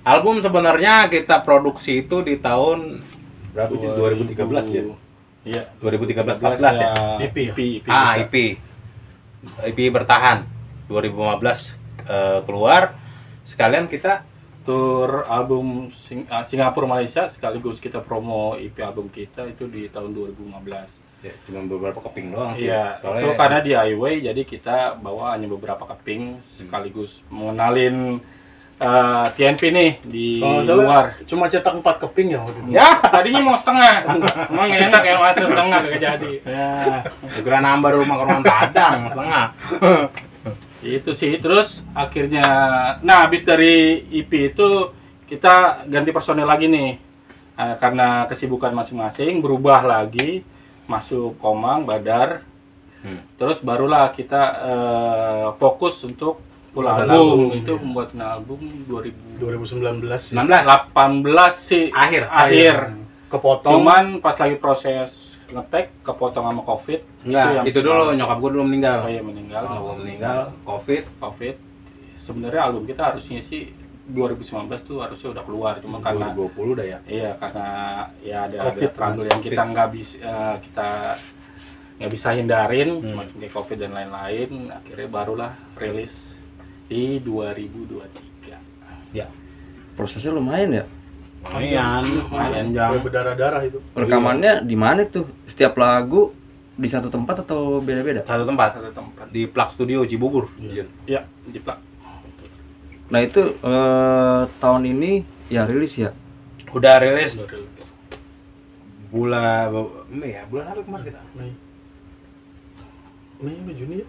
Album sebenarnya kita produksi itu di tahun berapa? 2013 ya? Iya. 2013-14 ya? EP. EP bertahan. 2015 keluar. Sekalian kita Tur album Singapura Malaysia sekaligus kita promo EP album kita itu di tahun 2015. ya, cuma beberapa keping doang sih. Iya, Soalnya itu karena DIY jadi kita bawa hanya beberapa keping sekaligus mengenalin TNP nih di luar. Cuma cetak 4 keping ya waktu itu. ya, Tadinya mau setengah, emang enak ya masa setengah gak jadi. ya, segera nambah rumah Padang setengah. Itu sih, terus akhirnya, nah habis dari EP itu kita ganti personel lagi nih. Karena kesibukan masing-masing berubah lagi, masuk Komang, Badar. Terus barulah kita fokus untuk full album. Itu membuat album 2019 19 2018 sih akhir. kepotong. Cuman pas lagi proses ngetek kepotong sama Covid. Enggak, itu dulu nyokap gue dulu meninggal. Oh iya meninggal. Nyokap gue meninggal, Covid. Sebenarnya album kita harusnya sih 2019 tuh harusnya udah keluar, cuma karena 2020 dah ya. iya karena ya ada Covid, struggle yang kita Covid. nggak bisa hindarin, semakin kayak Covid dan lain-lain, akhirnya barulah rilis di 2023. Ya. Prosesnya lumayan ya. Lumayan Sampai berdarah-darah itu. Rekamannya di mana tuh? Setiap lagu di satu tempat atau beda-beda? Satu tempat Satu tempat. di Plak Studio Cibubur. Ya, di plak. Nah itu tahun ini ya rilis ya. Udah rilis bulan Mei ya, bulan apa kemarin kita? Mei apa Juni ya?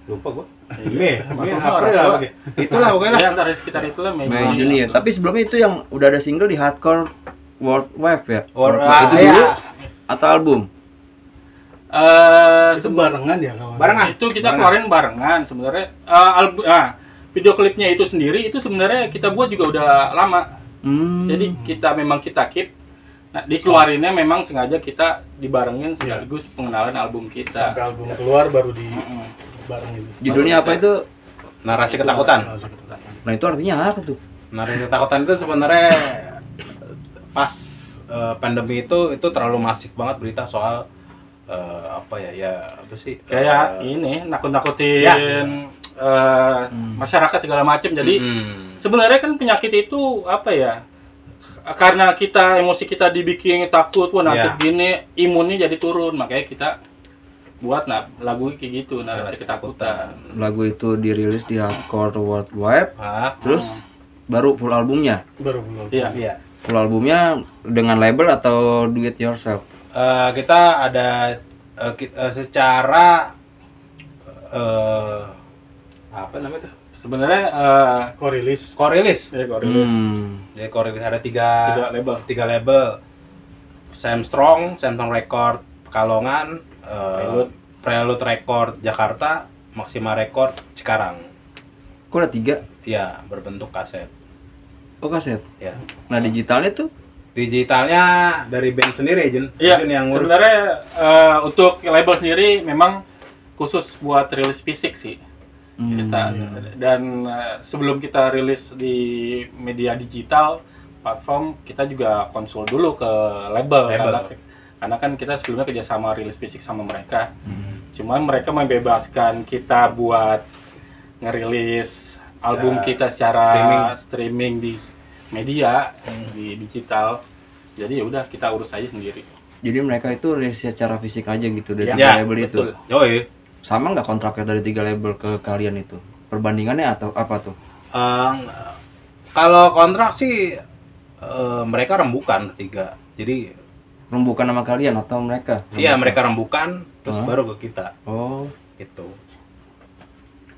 Lupa gua. Mei, Maklum April orang. apa gitu. Itulah pokoknya. Ya antara sekitar itulah Mei Juni ya. Tapi sebelumnya itu yang udah ada single di Hardcore World Wave ya. Ah, itu iya. dulu atau album? Itu barengan ya kawan? Barengan. Itu kita keluarin barengan sebenarnya. Video klipnya itu sendiri itu sebenarnya kita buat juga udah lama. Jadi memang kita keep. Nah, dikeluarinnya memang sengaja kita dibarengin sekaligus pengenalan album kita. Sampai album keluar baru di barengin. Judulnya apa itu? Narasi ketakutan. Nah itu artinya apa tuh? Narasi ketakutan itu sebenarnya pas pandemi itu terlalu masif banget berita soal apa apa sih? Kayak ini nakut-nakutin masyarakat segala macam. Jadi sebenarnya kan penyakit itu apa ya? Karena emosi kita dibikin takut, wah nanti gini imunnya jadi turun, makanya kita buat lagu kayak gitu, narasi ketakutan. Lagu itu dirilis di Hardcore World Wave, terus baru full albumnya. Baru belum. Iya. Full albumnya dengan label atau do it yourself? Kita ada secara apa namanya tuh? Sebenarnya Korilis. Korilis. korilis. Jadi Korilis ada tiga label. Sam Strong Record Pekalongan, Prelude Record Jakarta, Maxima Record Cikarang. Kok ada 3? Ya, berbentuk kaset. Oh kaset? Ya. Nah digitalnya tuh? Digitalnya dari band sendiri, Jun. Iya, Jun yang ngurus. sebenarnya untuk label sendiri memang khusus buat rilis fisik sih. Kita dan sebelum kita rilis di media digital platform, kita juga konsul dulu ke label. Karena kan kita sebelumnya kerjasama rilis fisik sama mereka. Cuman mereka membebaskan kita buat ngerilis album kita secara streaming di media di digital. Jadi ya udah kita urus aja sendiri. Jadi mereka itu rilis secara fisik aja gitu dari Ya, label betul. itu. Oh iya. Sama nggak kontraknya dari 3 label ke kalian itu? Perbandingannya atau apa tuh? Kalau kontrak sih mereka rembukan 3. Jadi Rembukan sama kalian atau mereka? iya, mereka rembukan terus baru ke kita. Oh,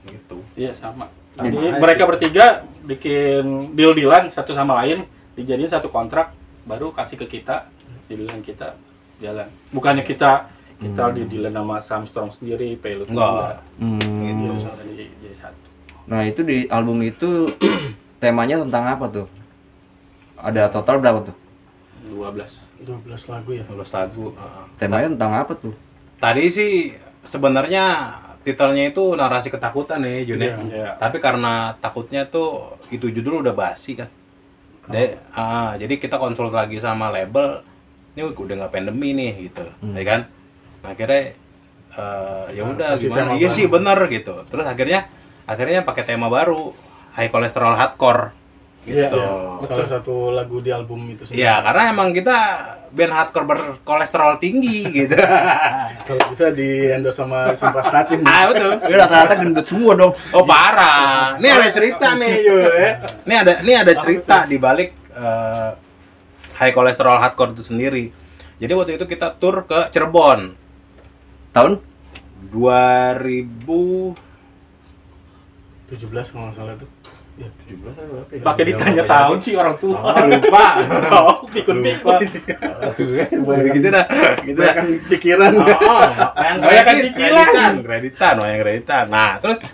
Gitu. Iya sama. Jadi mereka bertiga bikin deal-dealan satu sama lain, dijadiin satu kontrak, baru kasih ke kita, dealan kita jalan. Bukannya kita dealan sama Samstrong sendiri, Prelude Enggak. Gitu. Jadi satu. nah itu di album itu temanya tentang apa tuh? Ada total berapa tuh? 12 lagu ya. 12 lagu. Temanya tentang apa tuh? Tadi sih sebenarnya titelnya itu narasi ketakutan nih, Jun. Iya. Tapi karena takutnya tuh itu judul udah basi kan. Jadi kita konsul lagi sama label, ini udah nggak pandemi nih gitu, ya kan? Nah, akhirnya ya udah kasih gimana? tema Iya baru. sih bener gitu. Terus akhirnya pakai tema baru, high cholesterol hardcore. Iya, Gitu. iya. Salah satu lagu di album itu sendiri. Iya, karena emang kita band hardcore berkolesterol tinggi gitu. Kalau bisa di endorse sama Simvastatin. Betul. Ya rata-rata gendut semua dong. Oh parah. Ini ada cerita nih, Yul, ya. Ini ada cerita di balik high cholesterol hardcore itu sendiri. Jadi waktu itu kita tur ke Cirebon Tahun? 2017 17 kalau nggak salah tuh. Ya, 17 atau berapa ya? Pakai ditanya tahun sih orang tua. Lupa. Tahu pikun-pikun. Gitu dah. Gitu dah. kan pikiran. Banyakan cicilan. Kreditan. Nah, terus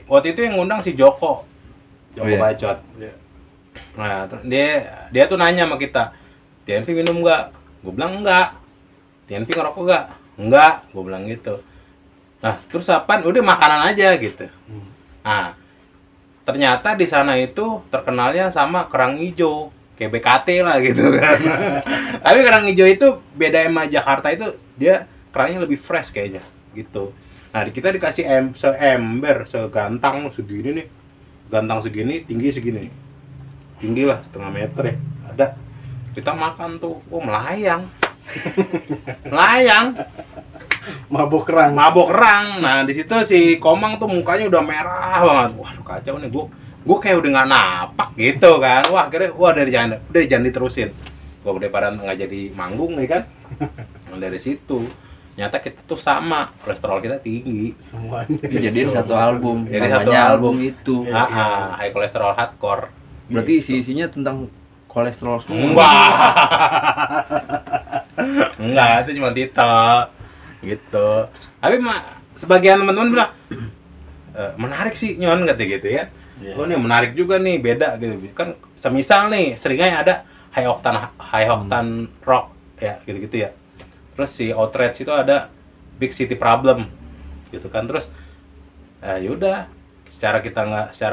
waktu itu yang ngundang si Joko iya. Bacot. Iya. Nah, dia tuh nanya sama kita, TNV minum nggak? Gue bilang enggak. TNV ngerokok nggak? Enggak, gue bilang gitu. Nah, terus apaan? Udah makanan aja gitu. Nah, ternyata di sana itu terkenalnya sama kerang hijau, kayak BKT lah gitu kan. Tapi kerang hijau itu beda sama Jakarta, itu dia kerangnya lebih fresh kayaknya gitu. Nah, kita dikasih seember, segantang segini nih. Gantang segini, tinggi segini. Tinggi lah, setengah meter ya. Ada. Kita makan tuh, melayang. Melayang. Mabuk kerang. Mabok kerang. Nah, di situ si Komang tuh mukanya udah merah banget. Waduh, kacau nih. Gue kayak udah nggak napak gitu kan. Wah, akhirnya udah jangan diterusin. Gue daripada nggak jadi manggung nih kan. Nah, dari situ nyata kita tuh sama, kolesterol kita tinggi. Semuanya. Dijadiin satu album. Jadi satu Namanya album itu. High cholesterol hardcore. Berarti isinya tentang kolesterol semua. Enggak, itu cuma titel gitu. Tapi sebagian teman-teman bilang menarik sih Nyon, kata gitu ya. Oh nih menarik juga nih, beda gitu. Kan semisal nih seringnya ada high octane rock ya gitu-gitu ya. Terus si Outrage itu ada Big City Problem gitu kan. Terus yaudah secara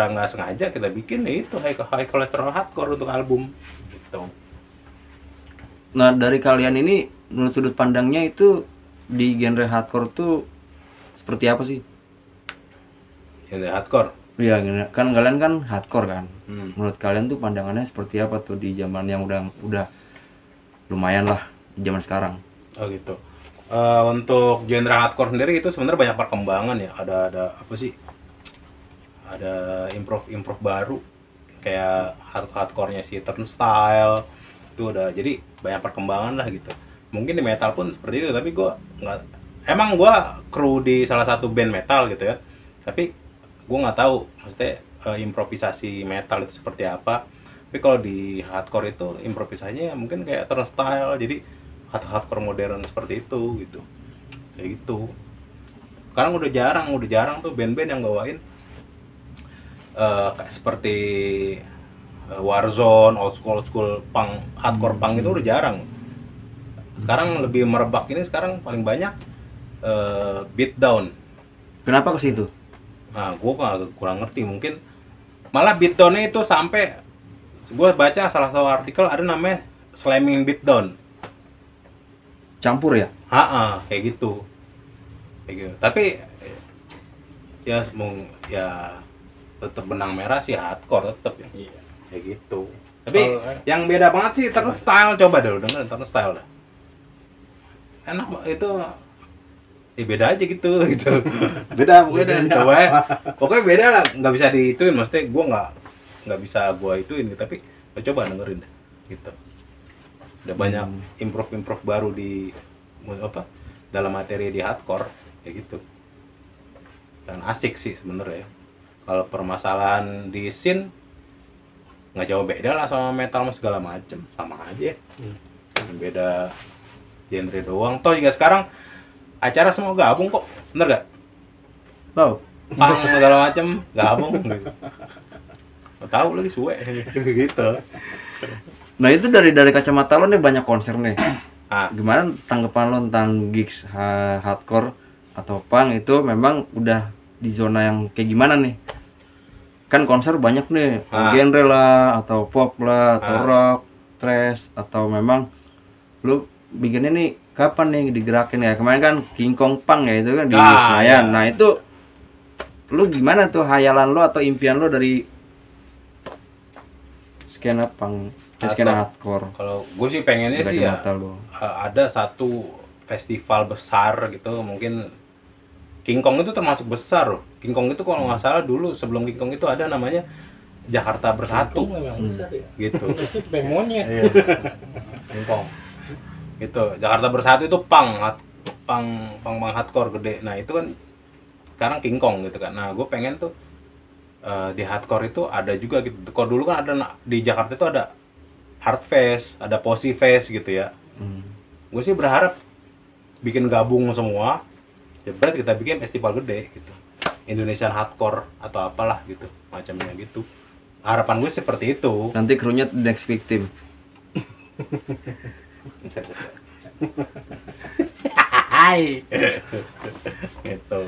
nggak sengaja kita bikin ya itu high cholesterol hardcore untuk album gitu. Nah, dari kalian ini menurut sudut pandangnya itu di genre hardcore tuh seperti apa sih? Genre hardcore. Iya, kan kalian kan hardcore kan. Hmm. Menurut kalian tuh pandangannya seperti apa tuh di zaman yang udah lumayan lah di zaman sekarang? Oh gitu. Untuk genre hardcore sendiri itu sebenarnya banyak perkembangan ya. Ada apa sih? Ada improve baru kayak hardcore-nya si Turnstile itu udah, jadi banyak perkembangan lah gitu. Mungkin di metal pun seperti itu, tapi gue nggak, emang gue kru di salah satu band metal gitu ya, tapi gue nggak tahu maksudnya improvisasi metal itu seperti apa. Tapi kalau di hardcore itu improvisasinya mungkin kayak Turnstile, jadi hardcore modern seperti itu gitu, kayak gitu. Sekarang udah jarang tuh band-band yang bawain kayak seperti Warzone, old school punk, hardcore punk itu udah jarang. Sekarang lebih merebak ini, sekarang paling banyak beatdown. Kenapa ke situ? Nah, gue kurang ngerti, mungkin malah beatdownnya itu sampai gue baca salah satu artikel ada namanya slamming beatdown. Campur ya? Kayak gitu. Tapi ya tetap benang merah sih hardcore tetap ya. Iya. Kayak gitu. Tapi yang beda banget sih Turnstile, coba deh dengerin Turnstile dah. Enak itu, beda aja gitu. Beda pokoknya, coba ya. Pokoknya beda lah, nggak bisa diituin, maksudnya gue nggak bisa gue ituin gitu, tapi coba dengerin deh gitu. Udah banyak improve baru di dalam materi di hardcore kayak gitu. Dan asik sih sebenarnya. Kalau permasalahan di scene nggak jauh beda lah sama metal segala macem, sama aja. Beda genre doang. Toh juga sekarang acara semua gabung kok, bener gak? Tahu. Pang segala macem gabung gitu. Tahu lagi suwe gitu. Nah, itu dari kacamata lo nih banyak konser nih. Ah, Gimana tanggapan lo tentang gigs hardcore atau punk itu memang udah di zona yang kayak gimana nih? kan konser banyak nih, Ah. genre lah, atau pop lah, atau Ah. rock, thrash, atau memang lu bikinnya nih kapan nih digerakin ya? Kemarin kan King Kong Punk ya itu kan di Ah, Senayan. iya. Nah itu lu gimana tuh hayalan lu atau impian lu dari skena punk, skena hardcore? Kalau gue sih pengennya Di sih ya mata lu. ada satu festival besar gitu, mungkin King Kong itu termasuk besar loh. King Kong itu kalau nggak salah dulu sebelum King Kong itu ada namanya Jakarta Bersatu Memang besar ya. gitu. Itu kayak monyet. Iya. King Kong. Gitu. Jakarta Bersatu itu punk hardcore gede. Nah, itu kan sekarang King Kong gitu kan. Nah, gue pengen tuh di hardcore itu ada juga gitu. Kalau dulu kan ada di Jakarta itu ada Hardfest, ada Posi Fest gitu ya. Gue sih berharap bikin gabung semua. Ya berarti kita bikin festival gede gitu. Indonesian Hardcore atau apalah gitu, macamnya gitu. Harapan gue seperti itu. Nanti krunya The Next Victim. Hai. Gitu.